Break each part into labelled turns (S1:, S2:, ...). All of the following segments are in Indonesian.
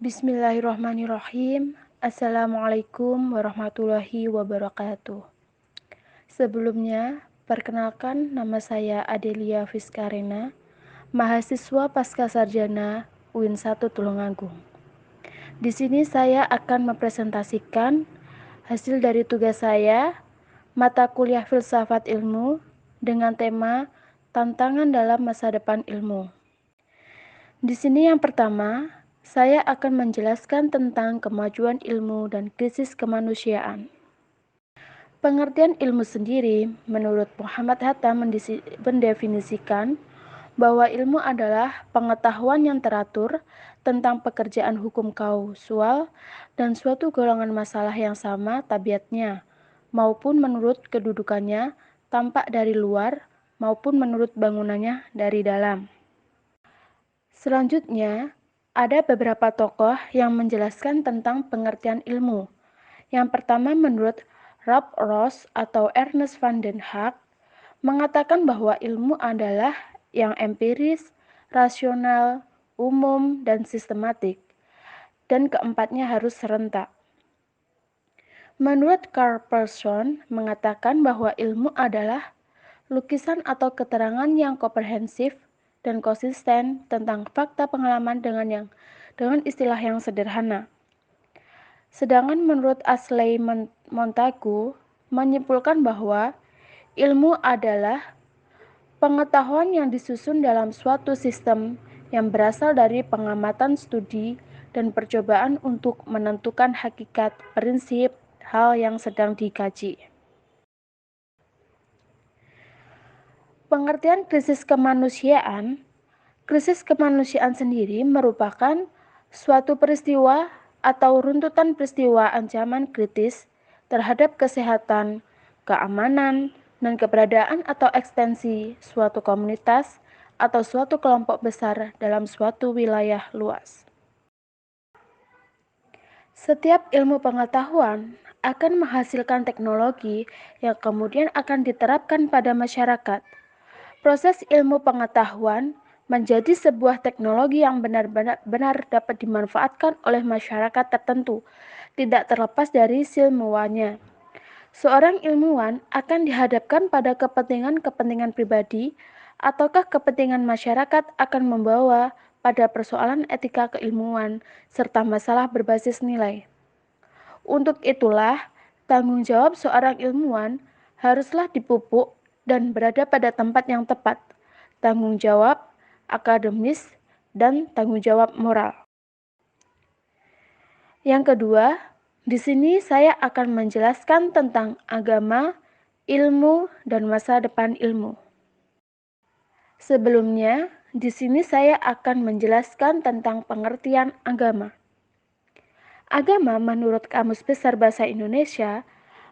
S1: Bismillahirrahmanirrahim. Assalamualaikum warahmatullahi wabarakatuh. Sebelumnya, perkenalkan nama saya Adelia Fiskarena, mahasiswa Pascasarjana UIN 1 Tulungagung. Di sini saya akan mempresentasikan hasil dari tugas saya, mata kuliah Filsafat Ilmu dengan tema Tantangan dalam Masa Depan Ilmu. Di sini yang pertama, saya akan menjelaskan tentang kemajuan ilmu dan krisis kemanusiaan. Pengertian ilmu sendiri, menurut Muhammad Hatta mendefinisikan bahwa ilmu adalah pengetahuan yang teratur tentang pekerjaan hukum kausual dan suatu golongan masalah yang sama tabiatnya, maupun menurut kedudukannya, tampak dari luar, maupun menurut bangunannya dari dalam. Selanjutnya, ada beberapa tokoh yang menjelaskan tentang pengertian ilmu. Yang pertama menurut Rob Ross atau Ernest van den Haag mengatakan bahwa ilmu adalah yang empiris, rasional, umum, dan sistematik. Dan keempatnya harus serentak. Menurut Carl Pearson mengatakan bahwa ilmu adalah lukisan atau keterangan yang komprehensif dan konsisten tentang fakta pengalaman dengan istilah yang sederhana. Sedangkan menurut Ashley Montagu menyimpulkan bahwa ilmu adalah pengetahuan yang disusun dalam suatu sistem yang berasal dari pengamatan studi dan percobaan untuk menentukan hakikat prinsip hal yang sedang dikaji. Pengertian krisis kemanusiaan sendiri merupakan suatu peristiwa atau runtutan peristiwa ancaman kritis terhadap kesehatan, keamanan, dan keberadaan atau ekstensi suatu komunitas atau suatu kelompok besar dalam suatu wilayah luas. Setiap ilmu pengetahuan akan menghasilkan teknologi yang kemudian akan diterapkan pada masyarakat. Proses ilmu pengetahuan menjadi sebuah teknologi yang benar-benar dapat dimanfaatkan oleh masyarakat tertentu, tidak terlepas dari ilmuwannya. Seorang ilmuwan akan dihadapkan pada kepentingan-kepentingan pribadi, ataukah kepentingan masyarakat akan membawa pada persoalan etika keilmuan, serta masalah berbasis nilai. Untuk itulah, tanggung jawab seorang ilmuwan haruslah dipupuk dan berada pada tempat yang tepat, tanggung jawab akademis dan tanggung jawab moral. Yang kedua, di sini saya akan menjelaskan tentang agama, ilmu, dan masa depan ilmu. Sebelumnya, di sini saya akan menjelaskan tentang pengertian agama. Agama menurut Kamus Besar Bahasa Indonesia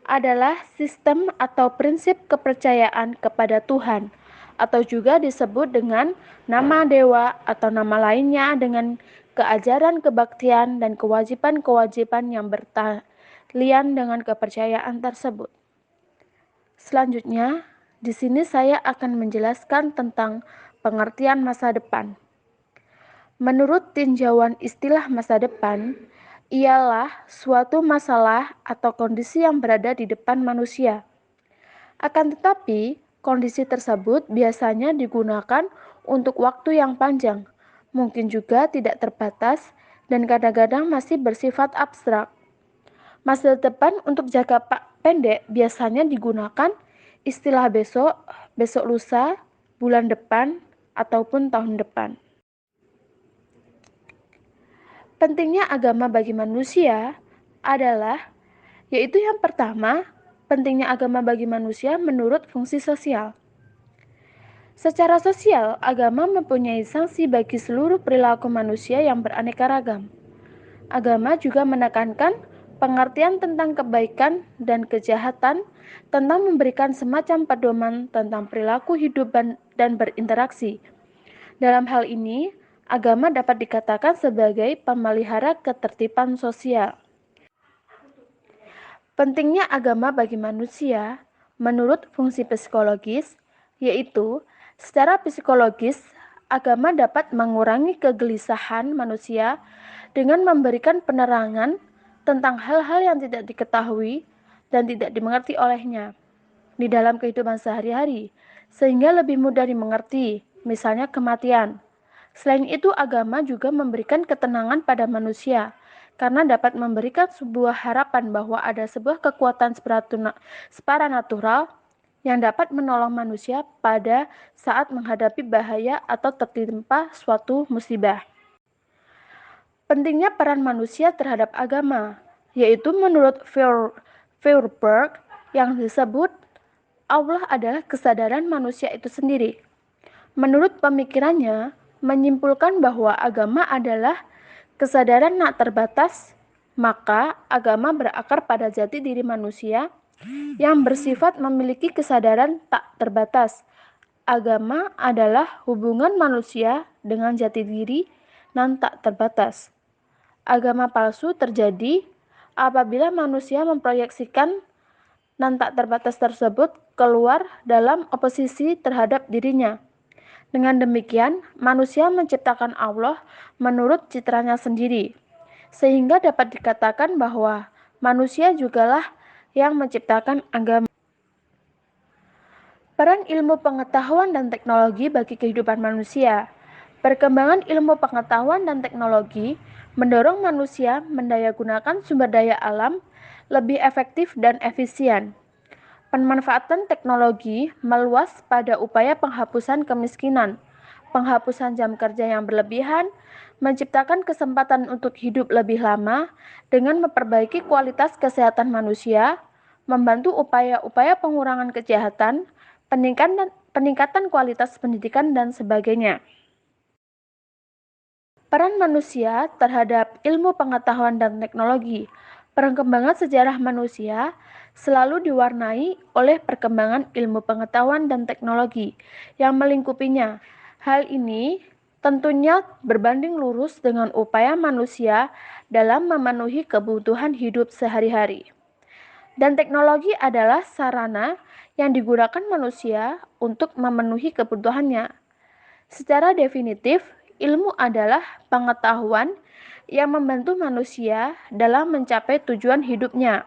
S1: adalah sistem atau prinsip kepercayaan kepada Tuhan, atau juga disebut dengan nama dewa atau nama lainnya dengan keajaran kebaktian dan kewajiban-kewajiban yang bertalian dengan kepercayaan tersebut. Selanjutnya, di sini saya akan menjelaskan tentang pengertian masa depan. Menurut tinjauan istilah masa depan, ialah suatu masalah atau kondisi yang berada di depan manusia. Akan tetapi, kondisi tersebut biasanya digunakan untuk waktu yang panjang, mungkin juga tidak terbatas, dan kadang-kadang masih bersifat abstrak. Masa depan untuk jangka pendek biasanya digunakan istilah besok, besok lusa, bulan depan, ataupun tahun depan. Pentingnya agama bagi manusia adalah, yaitu yang pertama, pentingnya agama bagi manusia menurut fungsi sosial. Secara sosial, agama mempunyai sanksi bagi seluruh perilaku manusia yang beraneka ragam. Agama juga menekankan pengertian tentang kebaikan dan kejahatan, tentang memberikan semacam pedoman tentang perilaku hidup dan berinteraksi. Dalam hal ini, agama dapat dikatakan sebagai pemelihara ketertiban sosial. Pentingnya agama bagi manusia menurut fungsi psikologis, yaitu secara psikologis agama dapat mengurangi kegelisahan manusia dengan memberikan penerangan tentang hal-hal yang tidak diketahui dan tidak dimengerti olehnya di dalam kehidupan sehari-hari, sehingga lebih mudah dimengerti, misalnya kematian. Selain itu, agama juga memberikan ketenangan pada manusia, karena dapat memberikan sebuah harapan bahwa ada sebuah kekuatan supranatural yang dapat menolong manusia pada saat menghadapi bahaya atau tertimpa suatu musibah. Pentingnya peran manusia terhadap agama, yaitu menurut Feuerbach yang disebut Allah adalah kesadaran manusia itu sendiri. Menurut pemikirannya, menyimpulkan bahwa agama adalah kesadaran tak terbatas, maka agama berakar pada jati diri manusia yang bersifat memiliki kesadaran tak terbatas. Agama adalah hubungan manusia dengan jati diri yang tak terbatas. Agama palsu terjadi apabila manusia memproyeksikan dan tak terbatas tersebut keluar dalam oposisi terhadap dirinya. Dengan demikian, manusia menciptakan Allah menurut citranya sendiri, sehingga dapat dikatakan bahwa manusia jugalah yang menciptakan agama. Peran ilmu pengetahuan dan teknologi bagi kehidupan manusia. Perkembangan ilmu pengetahuan dan teknologi mendorong manusia mendayagunakan sumber daya alam lebih efektif dan efisien. Pemanfaatan teknologi meluas pada upaya penghapusan kemiskinan, penghapusan jam kerja yang berlebihan, menciptakan kesempatan untuk hidup lebih lama dengan memperbaiki kualitas kesehatan manusia, membantu upaya-upaya pengurangan kejahatan, peningkatan kualitas pendidikan, dan sebagainya. Peran manusia terhadap ilmu pengetahuan dan teknologi. Perkembangan sejarah manusia selalu diwarnai oleh perkembangan ilmu pengetahuan dan teknologi yang melingkupinya. Hal ini tentunya berbanding lurus dengan upaya manusia dalam memenuhi kebutuhan hidup sehari-hari. Dan teknologi adalah sarana yang digunakan manusia untuk memenuhi kebutuhannya. Secara definitif, ilmu adalah pengetahuan yang membantu manusia dalam mencapai tujuan hidupnya.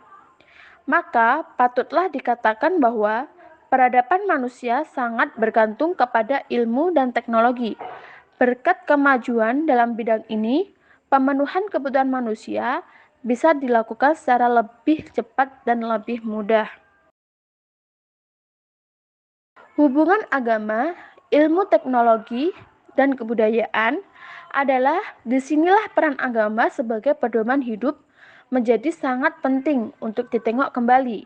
S1: Maka, patutlah dikatakan bahwa peradaban manusia sangat bergantung kepada ilmu dan teknologi. Berkat kemajuan dalam bidang ini, pemenuhan kebutuhan manusia bisa dilakukan secara lebih cepat dan lebih mudah. Hubungan agama, ilmu teknologi, dan kebudayaan adalah disinilah peran agama sebagai pedoman hidup menjadi sangat penting untuk ditengok kembali.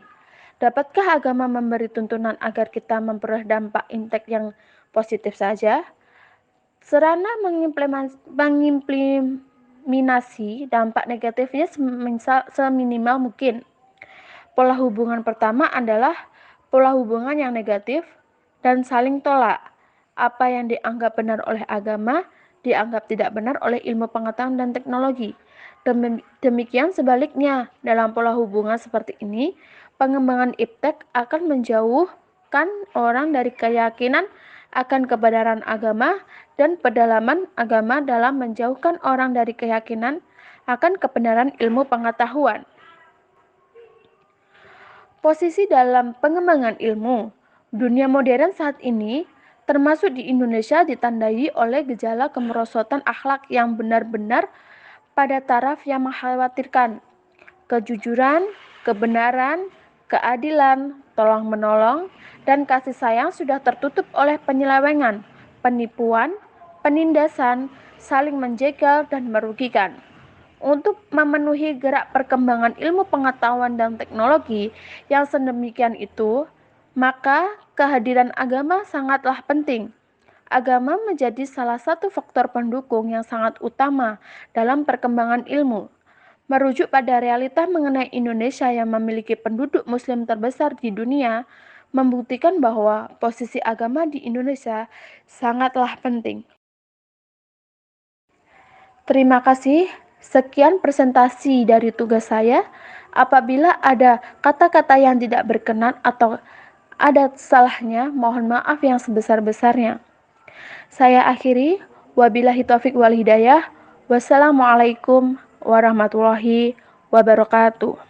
S1: Dapatkah agama memberi tuntunan agar kita memperoleh dampak impact yang positif saja? Sarana mengimplementasi dampak negatifnya seminimal mungkin. Pola hubungan pertama adalah pola hubungan yang negatif dan saling tolak. Apa yang dianggap benar oleh agama, dianggap tidak benar oleh ilmu pengetahuan dan teknologi. Demikian sebaliknya, dalam pola hubungan seperti ini, pengembangan iptek akan menjauhkan orang dari keyakinan akan kebenaran agama dan pedalaman agama dalam menjauhkan orang dari keyakinan akan kebenaran ilmu pengetahuan. Posisi dalam pengembangan ilmu. Dunia modern saat ini, termasuk di Indonesia, ditandai oleh gejala kemerosotan akhlak yang benar-benar pada taraf yang mengkhawatirkan. Kejujuran, kebenaran, keadilan, tolong-menolong, dan kasih sayang sudah tertutup oleh penyelewengan, penipuan, penindasan, saling menjegal, dan merugikan. Untuk memenuhi gerak perkembangan ilmu pengetahuan dan teknologi yang sedemikian itu, maka kehadiran agama sangatlah penting. Agama menjadi salah satu faktor pendukung yang sangat utama dalam perkembangan ilmu. Merujuk pada realita mengenai Indonesia yang memiliki penduduk Muslim terbesar di dunia, membuktikan bahwa posisi agama di Indonesia sangatlah penting. Terima kasih. Sekian presentasi dari tugas saya. Apabila ada kata-kata yang tidak berkenan atau ada salahnya, mohon maaf yang sebesar-besarnya. Saya akhiri, wabillahi taufik wal hidayah. Wassalamualaikum warahmatullahi wabarakatuh.